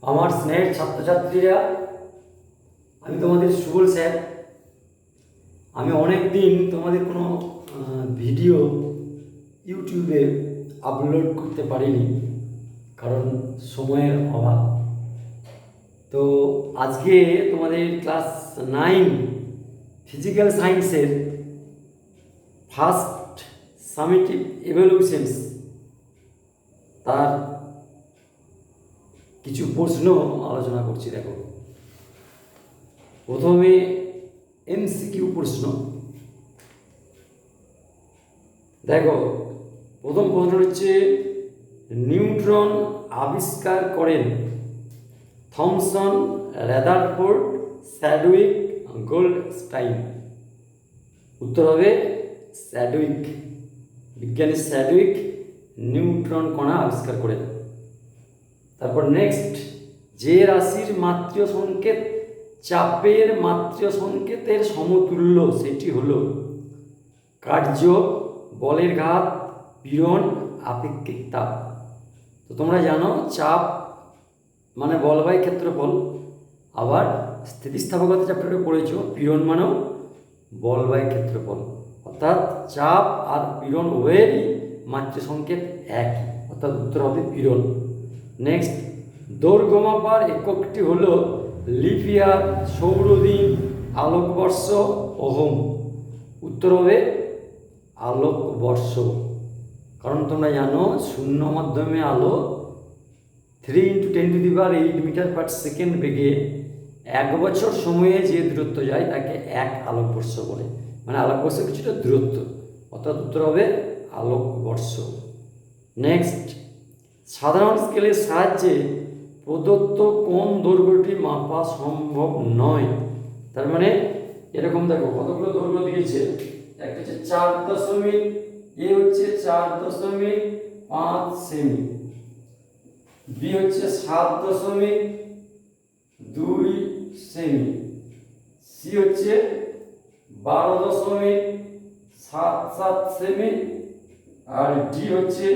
আমার স্নেহের ছাত্রছাত্রীরা, আমি তোমাদের সুবল স্যার। আমি অনেক দিন তোমাদের কোনো ভিডিও ইউটিউবে আপলোড করতে পারিনি, কারণ সময়ের অভাব। তো আজকে তোমাদের ক্লাস 9 ফিজিক্যাল সায়েন্সের ফার্স্ট সামেটিভ ইভ্যালুয়েশনস তার কিছু প্রশ্ন আলোচনা করছি। দেখো, প্রথমে এমসিকিউ প্রশ্ন। দেখো, প্রথম প্রশ্ন হচ্ছে, নিউট্রন আবিষ্কার করেন থমসন, রাদারফোর্ড, স্যাডউইক, গোল্ডস্টাইন। উত্তর হবে স্যাডউইক। বিজ্ঞানী স্যাডউইক নিউট্রন কণা আবিষ্কার করেন। তারপর নেক্সট, যে রাশির মাত্রা সংকেত চাপের মাত্রা সংকেতের সমতুল্য সেটি হলো কার্য, বলের ঘাত, পীড়ন, আপেক্ষিক তাপ। তো তোমরা জানো চাপ মানে বল বাই ক্ষেত্রফল, আবার স্থিতিস্থাপকতা চ্যাপ্টারে পড়েছো পীড়ন মানেও বল বাই ক্ষেত্রফল, অর্থাৎ চাপ আর পীড়ন উভয়েরই মাত্রা সংকেত একই, অর্থাৎ উত্তর হবে পীড়ন। নেক্সট, দৈর্ঘ্য মাপার এককটি হলো লিপ ইয়ার, সৌরদিন, আলোকবর্ষ, ওহম। উত্তর হবে আলোকবর্ষ, কারণ তোমরা জানো শূন্য মাধ্যমে আলো 3 × 10⁸ মিটার পার সেকেন্ড বেগে 1 বছর সময়ে যে দূরত্ব যায় তাকে 1 আলোকবর্ষ বলে। মানে আলোকবর্ষ কিছুটা দূরত্ব, অর্থাৎ উত্তর হবে আলোকবর্ষ। নেক্সট, সাধারণ স্কেলের সাহায্যে প্রদত্ত কোন দৈর্ঘ্যটি মাপা সম্ভব নয়। তার মানে এরকম দেখো, কতগুলো দৈর্ঘ্য দিয়েছে। একটা হচ্ছে 4 এ হচ্ছে 4.5 সেমি, বি হচ্ছে 7.2 সেমি, সি হচ্ছে 12.77 সেমি, আর ডি হচ্ছে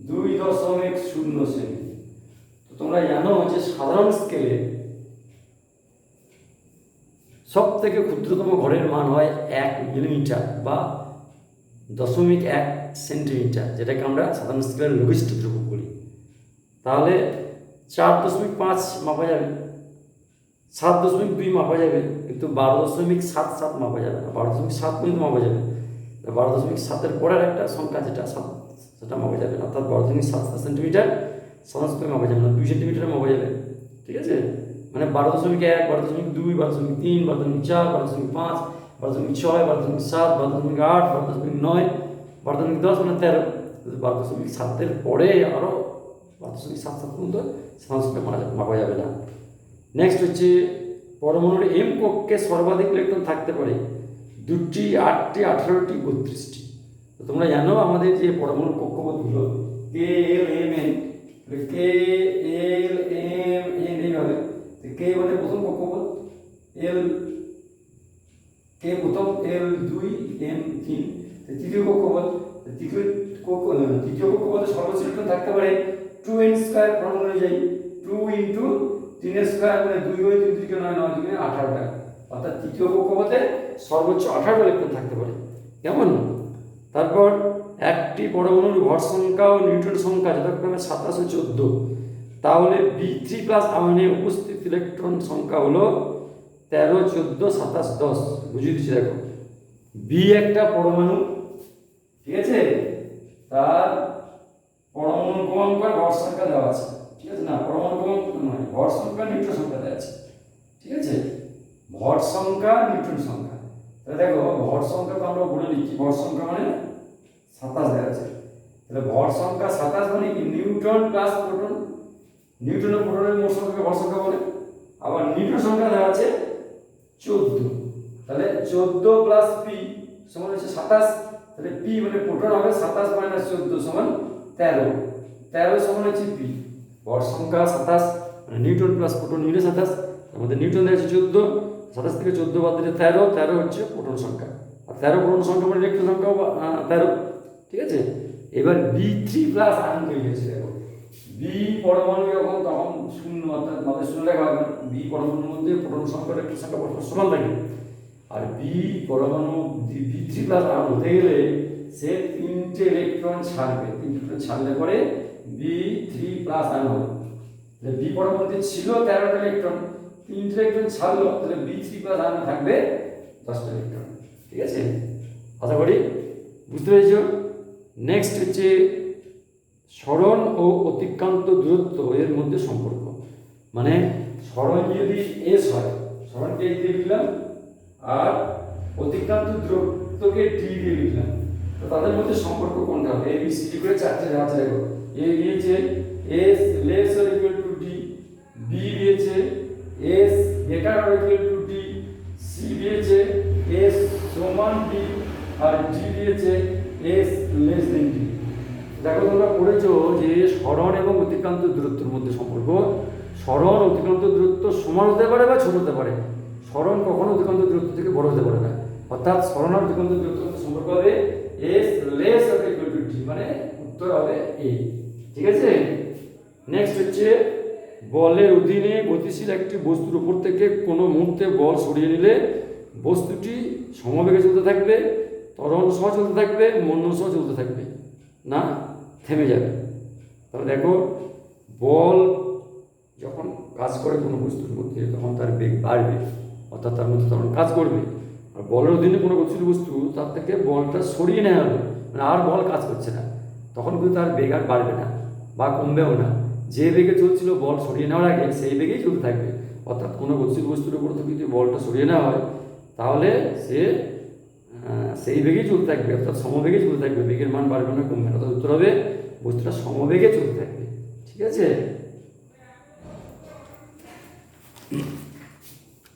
2.0 সেমি। তো তোমরা জানো যে সাধারণ স্কেলে সব থেকে ক্ষুদ্রতম ঘরের মান হয় 1 মিলিমিটার বা 0.1 সেন্টিমিটার, যেটাকে আমরা সাধারণ স্কেলের লঘিষ্ঠ ধ্রুবক বলি। তাহলে 4.5 মাপা যাবে, 7.2 মাপা যাবে, কিন্তু 12.77 মাপা যাবে না। 12.7 পর্যন্ত মাপা যাবে, 12.7-এর পরের একটা সংখ্যা যেটা 7, সেটা মাপা যাবে না। অর্থাৎ 12.7 সেন্টিমিটার সাধারণ স্কেলে মাপা যাবে না, 2 সেন্টিমিটারে মাপা যাবে। ঠিক আছে, মানে 12.1, 12.2, 12.3, 12.4, 12.5, 12.6, 12.7, 12.8, 12.9, 12.10, মানে 13। 12.7-এর পরে আরও 12.77 পর্যন্ত সাধারণ স্কেলে মাপা যাবে না। নেক্সট হচ্ছে, পরমাণুর এম কক্ষে সর্বাধিক ইলেকট্রন থাকতে পারে 2টি, 8টি, 18টি, 32টি। তো তোমরা জানো আমাদের যে পরমাণুর কক্ষপথগুলো কে এল এম এন, কে এল এম এন এইভাবে। কে মানে প্রথম কক্ষপথ, এল কে প্রথম, এল 2, এম 3। তৃতীয় কক্ষপথ, তৃতীয় কক্ষপথে সর্বোচ্চ ইলেকট্রন থাকতে পারে 2n² ফর্মুলা অনুযায়ী 2 × 3² মানে 2 × 3 = 9, 9 × 18টা। অর্থাৎ তৃতীয় কক্ষপথে সর্বোচ্চ 18টা ইলেকট্রন থাকতে পারে। কেমন? তারপর একটি পরমাণুর ভর সংখ্যা ও নিউটন সংখ্যা যথাক্রমে 27 ও 14, তাহলে B3+ আয়নে উপস্থিত ইলেকট্রন সংখ্যা হলো 13, 14, 27, 10। বুঝিয়ে দিচ্ছি, দেখো বি একটা পরমাণু, ঠিক আছে, তার পরমাণু ক্রমাঙ্ক আর ভর সংখ্যা দেওয়া আছে। ঠিক আছে, না পরমাণু ক্রমাঙ্ক নয়, ভর সংখ্যা নিউটন সংখ্যা দেওয়া আছে। ঠিক আছে, ভর সংখ্যা নিউটন সংখ্যা। তাহলে দেখো, ভর সংখ্যা তো আমরা বলে লিখি, ভর সংখ্যা মানে 27 দেওয়া আছে। তাহলে ভর সংখ্যা 27 মানে কি নিউটন প্লাস প্রোটন। নিউটন ও প্রোটনের মোট সংখ্যাকে ভর সংখ্যা বলে। আবার নিউটন সংখ্যা দেওয়া আছে 14, তাহলে 14 + p সমান হচ্ছে 27। তাহলে p মানে প্রোটন হবে 27 - 14 সমান 13। 13 সমান হচ্ছে p। ভর সংখ্যা 27 মানে নিউটন প্লাস প্রোটন মিলে 27। আমাদের নিউটন দেওয়া আছে 14, 27 থেকে 14 বাদ দিলে 13, 13 হচ্ছে প্রোটন সংখ্যা। আর 13 প্রোটন সংখ্যা মানে ইলেকট্রন সংখ্যা 13। ঠিক আছে, এবার B3+ আয়ন তৈরি হয়েছে। দেখো বি পরমাণু যখন তখন শূন্য, অর্থাৎ মাঝে শূন্য লেখা হবে, বি পরমাণুর মধ্যে প্রোটন সংখ্যা ইলেকট্রন সংখ্যা পরস্পর সমান থাকে। আর বি পরমাণু বি3 প্লাস আয়ন হতে গেলে সে 3টে ইলেকট্রন ছাড়বে, 3টে ইলেকট্রন ছাড়লে পরে বি3 প্লাস আয়ন হবে। বি পরমাণুতে ছিল 13টা ইলেকট্রন, 3টে ইলেকট্রন ছাড়লো, তাহলে বি3 প্লাস আয়ন থাকবে 10টা ইলেকট্রন। ঠিক আছে, আশা করি বুঝতে পেরেছ। নেক্সট হচ্ছে সরণ ও অতিক্রান্ত দূরত্ব এর মধ্যে সম্পর্ক। মানে সরণ যদি এস হয়, সরণকে এস দিয়ে লিখলাম, আর অতিক্রান্ত দূরত্বকে ডি দিয়ে লিখলাম, তো তাদের মধ্যে সম্পর্ক কোনটা হবে? এ বি সি ডি করে 4টে আছে দেখো। এ দিয়েছে S less or equal to D, B দিয়েছে S greater or equal to D, C দিয়েছে এস সমান ডি, আর ডি দিয়েছে এস লেস দেন ডি। দেখো তোমরা পড়েছো যে সরণ এবং অতিক্রান্ত দূরত্বের মধ্যে সম্পর্ক। সরণ অতিক্রান্ত দূরত্ব সমান হতে পারে বা ছোট হতে পারে। সরণ কখনো অতিক্রান্ত দূরত্ব থেকে বড় হতে পারে না। অর্থাৎ সরণ আর অতিক্রান্ত দূরত্বের মধ্যে সম্পর্ক হবে S less or equal to D, মানে উত্তর হবে এ। ঠিক আছে, নেক্সট হচ্ছে বলের অধীনে গতিশীল একটি বস্তুর উপর থেকে কোনো মুহূর্তে বল সরিয়ে নিলে বস্তুটি সমবেগে চলতে থাকবে, ত্বরণ সহ চলতে থাকবে, মন্য সহ চলতে থাকবে, না থেমে যাবে। তাহলে দেখো, বল যখন কাজ করে কোনো বস্তুর মধ্যে তখন তার বেগ বাড়বে, অর্থাৎ তার মধ্যে তখন কাজ করবে। আর বলের অধীনে কোনো গতিশীল বস্তু তার থেকে বলটা সরিয়ে নেওয়া হবে, মানে আর বল কাজ করছে না, তখন কিন্তু তার বেগ আর বাড়বে না বা কমবেও না। যে বেগে চলছিল বল সরিয়ে নেওয়ার আগে সেই বেগেই চলতে থাকবে। অর্থাৎ কোনো গতিশীল বস্তুর উপর থেকে যদি বলটা সরিয়ে নেওয়া হয় তাহলে সে সেই বেগেই চলতে থাকবে, অর্থাৎ সমবেগে চলতে থাকবে, বেগের মান বাড়বে না কমবে না। অর্থাৎ উত্তর হবে বস্তুটা সমবেগে চলতে থাকবে। ঠিক আছে।